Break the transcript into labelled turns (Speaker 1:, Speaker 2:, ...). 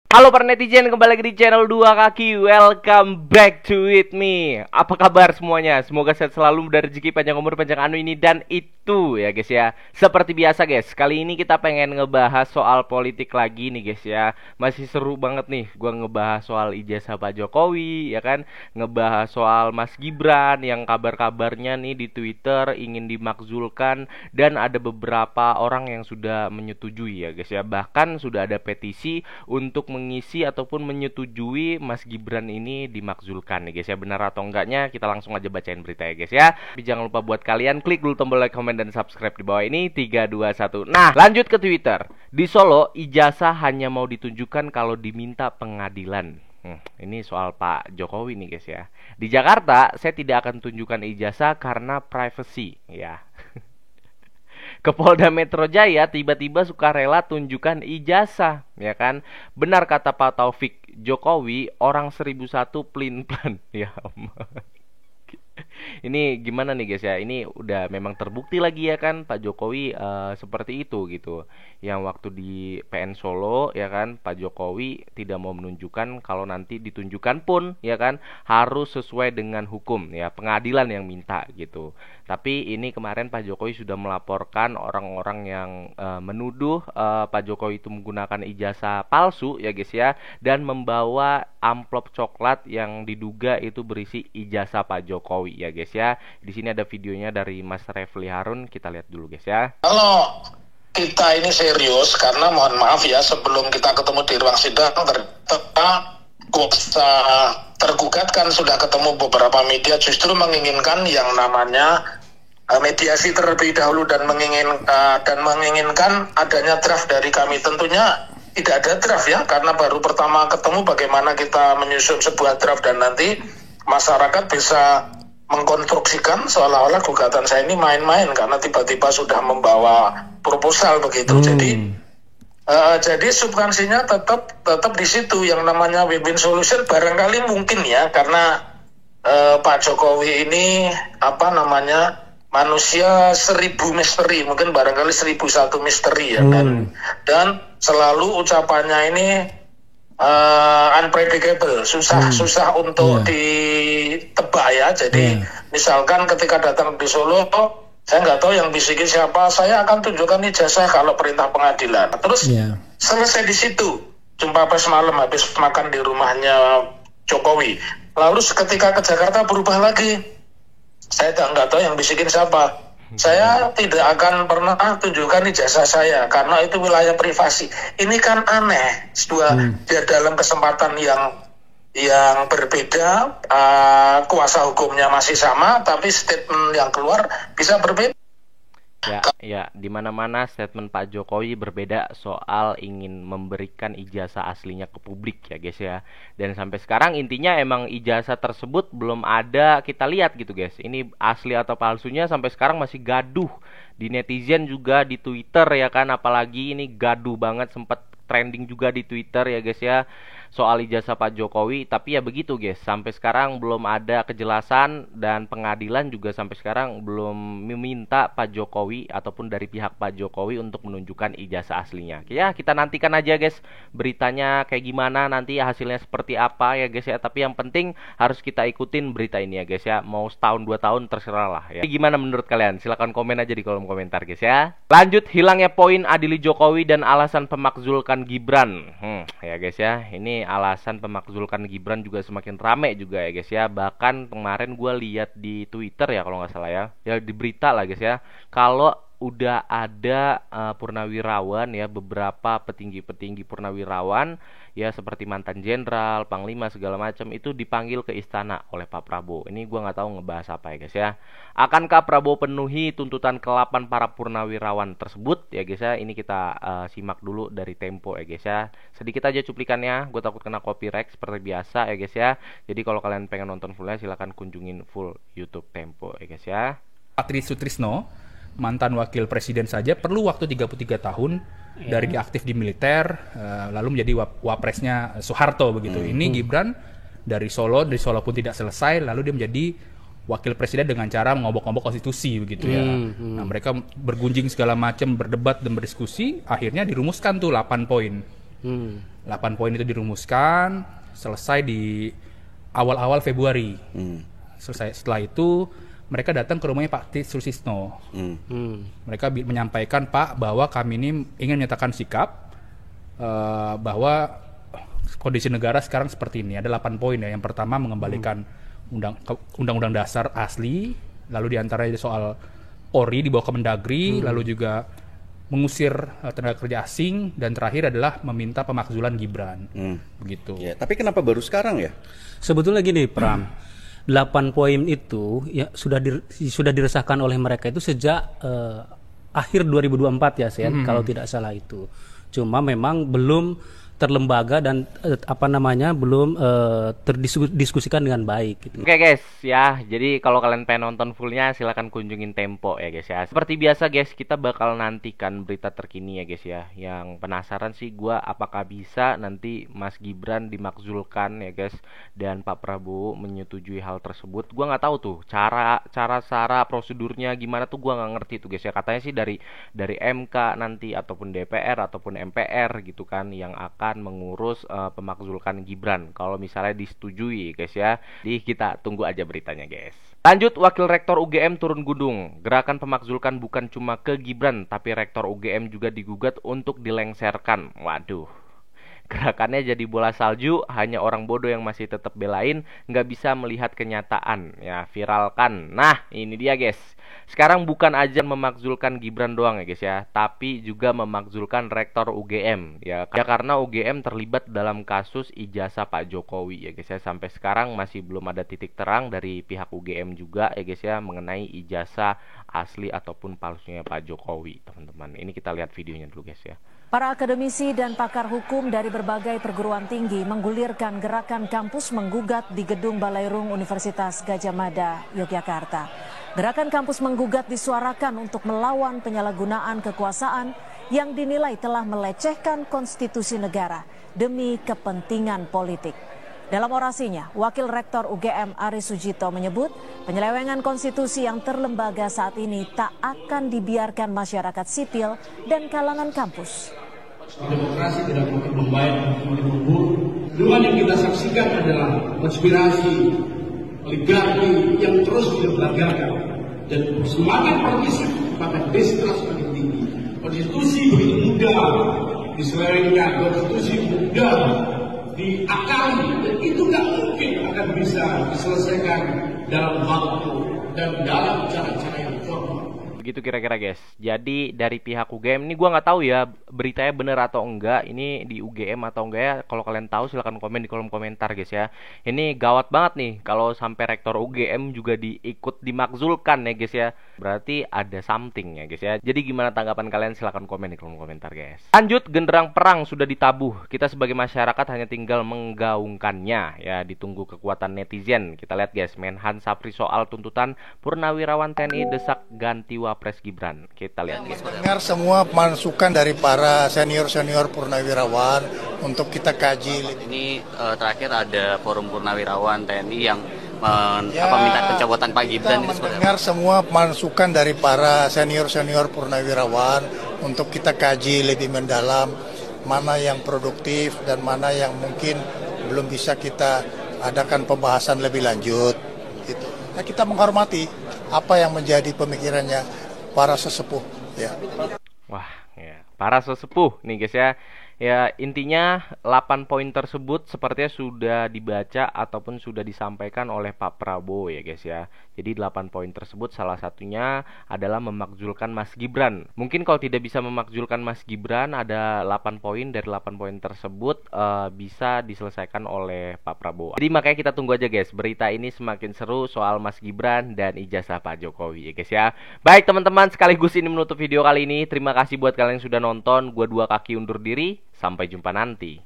Speaker 1: Halo para netizen, kembali lagi di channel Dua Kaki. Welcome back to with me. Apa kabar semuanya? Semoga sehat selalu dan rezeki panjang umur, panjang anu ini dan itu ya guys ya. Seperti biasa guys, kali ini kita pengen ngebahas soal politik lagi nih guys ya. Masih seru banget nih gua ngebahas soal ijazah Pak Jokowi ya kan. Ngebahas soal Mas Gibran yang kabar-kabarnya nih di Twitter ingin dimakzulkan. Dan ada beberapa orang yang sudah menyetujui ya guys ya. Bahkan sudah ada petisi untuk mengisi ataupun menyetujui Mas Gibran ini dimakzulkan nih guys ya. Benar atau enggaknya kita langsung aja bacain berita ya guys ya. Tapi jangan lupa buat kalian klik dulu tombol like, comment, dan subscribe di bawah ini. 3, 2, 1. Nah lanjut ke Twitter. Di Solo ijazah hanya mau ditunjukkan kalau diminta pengadilan. Ini soal Pak Jokowi nih guys ya. Di Jakarta saya tidak akan tunjukkan ijazah karena privacy ya. Ke Polda Metro Jaya tiba-tiba sukarela tunjukkan ijazah ya kan. Benar kata Pak Taufik, Jokowi orang 1001 plin-plan ya. Ini gimana nih guys ya. Ini udah memang terbukti lagi ya kan Pak Jokowi seperti itu gitu. Yang waktu di PN Solo ya kan, Pak Jokowi tidak mau menunjukkan kalau nanti ditunjukkan pun ya kan harus sesuai dengan hukum ya, pengadilan yang minta gitu. Tapi ini kemarin Pak Jokowi sudah melaporkan orang-orang yang menuduh Pak Jokowi itu menggunakan ijazah palsu ya guys ya, dan membawa amplop coklat yang diduga itu berisi ijazah Pak Jokowi ya guys ya. Di sini ada videonya dari Mas Refli Harun, kita lihat dulu guys ya.
Speaker 2: Kalau kita ini serius, karena mohon maaf ya, sebelum kita ketemu di ruang sidang ternyata kuasa tergugat kan sudah ketemu beberapa media justru menginginkan yang namanya mediasi terlebih dahulu dan menginginkan adanya draft dari kami. Tentunya tidak ada draft ya, karena baru pertama ketemu bagaimana kita menyusun sebuah draft dan nanti masyarakat bisa mengkonstruksikan seolah-olah gugatan saya ini main-main karena tiba-tiba sudah membawa proposal begitu. Jadi substansinya tetap di situ, yang namanya win-win solution barangkali mungkin ya, karena Pak Jokowi ini manusia 1000 misteri, mungkin barangkali 1001 misteri ya kan. Dan selalu ucapannya ini unpredictable, susah untuk ditebak ya. Jadi misalkan ketika datang di Solo, saya nggak tahu yang bisikin siapa, saya akan tunjukkan ijazah kalau perintah pengadilan. Terus selesai di situ, jumpa pers malam habis makan di rumahnya Jokowi. Lalu ketika ke Jakarta berubah lagi, saya nggak tahu yang bisikin siapa. Saya tidak akan pernah tunjukkan ijazah saya karena itu wilayah privasi. Ini kan aneh. Dalam kesempatan yang berbeda, kuasa hukumnya masih sama, tapi statement yang keluar bisa berbeda.
Speaker 1: Ya, di mana-mana statement Pak Jokowi berbeda soal ingin memberikan ijazah aslinya ke publik ya guys ya. Dan sampai sekarang intinya emang ijazah tersebut belum ada kita lihat gitu guys. Ini asli atau palsunya sampai sekarang masih gaduh di netizen juga di Twitter ya kan. Apalagi ini gaduh banget, sempat trending juga di Twitter ya guys ya soal ijazah Pak Jokowi. Tapi ya begitu guys, sampai sekarang belum ada kejelasan dan pengadilan juga sampai sekarang belum meminta Pak Jokowi ataupun dari pihak Pak Jokowi untuk menunjukkan ijazah aslinya. Ya kita nantikan aja guys beritanya kayak gimana, nanti hasilnya seperti apa ya guys ya. Tapi yang penting harus kita ikutin berita ini ya guys ya. Mau setahun 2 tahun terserah lah ya. Gimana menurut kalian? Silahkan komen aja di kolom komentar guys ya. Lanjut, hilangnya poin adili Jokowi dan alasan pemakzulkan Gibran. Ya guys ya, ini alasan pemakzulkan Gibran juga semakin rame juga ya guys ya. Bahkan kemarin gue lihat di Twitter ya kalau nggak salah ya di berita lah guys ya, kalau udah ada purnawirawan ya, beberapa petinggi-petinggi purnawirawan ya seperti mantan jenderal, panglima segala macam itu dipanggil ke istana oleh Pak Prabowo. Ini gua nggak tahu ngebahas apa ya guys ya. Akankah Prabowo penuhi tuntutan ke-8 para purnawirawan tersebut ya guys ya? Ini kita simak dulu dari Tempo ya guys ya. Sedikit aja cuplikannya, gue takut kena copyright seperti biasa ya guys ya. Jadi kalau kalian pengen nonton fullnya silahkan kunjungin full YouTube Tempo ya guys ya.
Speaker 3: Patri Sutrisno, mantan wakil presiden saja perlu waktu 33 tahun dari aktif di militer, lalu menjadi wapresnya Soeharto begitu. Ini Gibran dari Solo pun tidak selesai, lalu dia menjadi wakil presiden dengan cara mengobok-obok konstitusi begitu ya. Nah, mereka bergunjing segala macam, berdebat dan berdiskusi, akhirnya dirumuskan tuh 8 poin. 8 poin itu dirumuskan, selesai di awal-awal Februari. Selesai. Setelah itu mereka datang ke rumahnya Pak Tito Susisno. Mereka menyampaikan, Pak, bahwa kami ini ingin menyatakan sikap bahwa kondisi negara sekarang seperti ini. Ada 8 poin ya. Yang pertama mengembalikan undang-undang dasar asli, lalu diantaranya soal Polri di bawah Kemendagri, lalu juga mengusir tenaga kerja asing, dan terakhir adalah meminta pemakzulan Gibran. Begitu.
Speaker 4: Ya, tapi kenapa baru sekarang ya?
Speaker 5: Sebetulnya gini, Pram. 8 poin itu ya sudah diresahkan oleh mereka itu sejak akhir 2024 ya, Sen, kalau tidak salah itu. Cuma memang belum terlembaga dan belum terdiskusikan dengan baik gitu.
Speaker 1: Oke guys ya, jadi kalau kalian pengen nonton fullnya silakan kunjungin Tempo ya guys ya. Seperti biasa guys, kita bakal nantikan berita terkini ya guys ya. Yang penasaran sih gua, apakah bisa nanti Mas Gibran dimakzulkan ya guys, dan Pak Prabowo menyetujui hal tersebut. Gua nggak tahu tuh cara prosedurnya gimana tuh, gua nggak ngerti tuh guys ya. Katanya sih dari MK nanti, ataupun DPR ataupun MPR gitu kan, yang akan mengurus pemakzulkan Gibran kalau misalnya disetujui guys ya. Jadi kita tunggu aja beritanya guys. Lanjut, Wakil Rektor UGM turun gunung. Gerakan pemakzulkan bukan cuma ke Gibran, tapi Rektor UGM juga digugat untuk dilengserkan. Waduh, gerakannya jadi bola salju, hanya orang bodoh yang masih tetap belain, nggak bisa melihat kenyataan. Ya, viralkan. Nah, ini dia guys. Sekarang bukan aja memakzulkan Gibran doang ya guys ya, tapi juga memakzulkan Rektor UGM ya karena UGM terlibat dalam kasus ijazah Pak Jokowi ya guys ya. Sampai sekarang masih belum ada titik terang dari pihak UGM juga ya guys ya, mengenai ijazah asli ataupun palsunya Pak Jokowi, teman-teman. Ini kita lihat videonya dulu guys ya.
Speaker 6: Para akademisi dan pakar hukum dari berbagai perguruan tinggi menggulirkan gerakan kampus menggugat di Gedung Balairung Universitas Gadjah Mada, Yogyakarta. Gerakan kampus menggugat disuarakan untuk melawan penyalahgunaan kekuasaan yang dinilai telah melecehkan konstitusi negara demi kepentingan politik. Dalam orasinya, Wakil Rektor UGM Aris Sujito menyebut penyelewengan konstitusi yang terlembaga saat ini tak akan dibiarkan masyarakat sipil dan kalangan kampus.
Speaker 7: Demokrasi tidak mungkin membaik dan kubur. Dengan yang kita saksikan adalah konspirasi oligarki yang terus dilembagakan, dan semakin permisif maka distrust semakin tinggi. Konstitusi begitu mudah diselewengkan, konstitusi mudah diakali, dan itu nggak mungkin akan bisa diselesaikan dalam waktu dan dalam cara-cara yang formal.
Speaker 1: Begitu kira-kira guys. Jadi dari pihak UGM ini gua nggak tahu ya beritanya benar atau enggak, ini di UGM atau enggak ya. Kalau kalian tahu silahkan komen di kolom komentar guys ya. Ini gawat banget nih kalau sampai Rektor UGM juga diikut dimakzulkan ya guys ya. Berarti ada something ya guys ya. Jadi gimana tanggapan kalian, silahkan komen di kolom komentar guys. Lanjut, genderang perang sudah ditabuh. Kita sebagai masyarakat hanya tinggal menggaungkannya ya. Ditunggu kekuatan netizen. Kita lihat guys, Menhan Sapri soal tuntutan Purnawirawan TNI desak ganti Wapres Gibran. Kita lihat guys.
Speaker 8: Dengar semua masukan dari para senior-senior purnawirawan untuk kita kaji.
Speaker 9: Ini terakhir ada forum purnawirawan TNI yang minta pencopotan Pak Gibran.
Speaker 8: Dengar semua masukan dari para senior-senior purnawirawan untuk kita kaji lebih mendalam mana yang produktif dan mana yang mungkin belum bisa kita adakan pembahasan lebih lanjut. Gitu. Nah, kita menghormati apa yang menjadi pemikirannya para sesepuh. Ya.
Speaker 1: Wah, ya, para sesepuh nih guys ya. Ya, intinya 8 poin tersebut sepertinya sudah dibaca ataupun sudah disampaikan oleh Pak Prabowo ya guys ya. Jadi 8 poin tersebut salah satunya adalah memakzulkan Mas Gibran. Mungkin kalau tidak bisa memakzulkan Mas Gibran, ada 8 poin dari 8 poin tersebut bisa diselesaikan oleh Pak Prabowo. Jadi makanya kita tunggu aja guys, berita ini semakin seru soal Mas Gibran dan ijazah Pak Jokowi ya guys ya. Baik teman-teman, sekaligus ini menutup video kali ini. Terima kasih buat kalian yang sudah nonton. Gua Dua Kaki undur diri. Sampai jumpa nanti.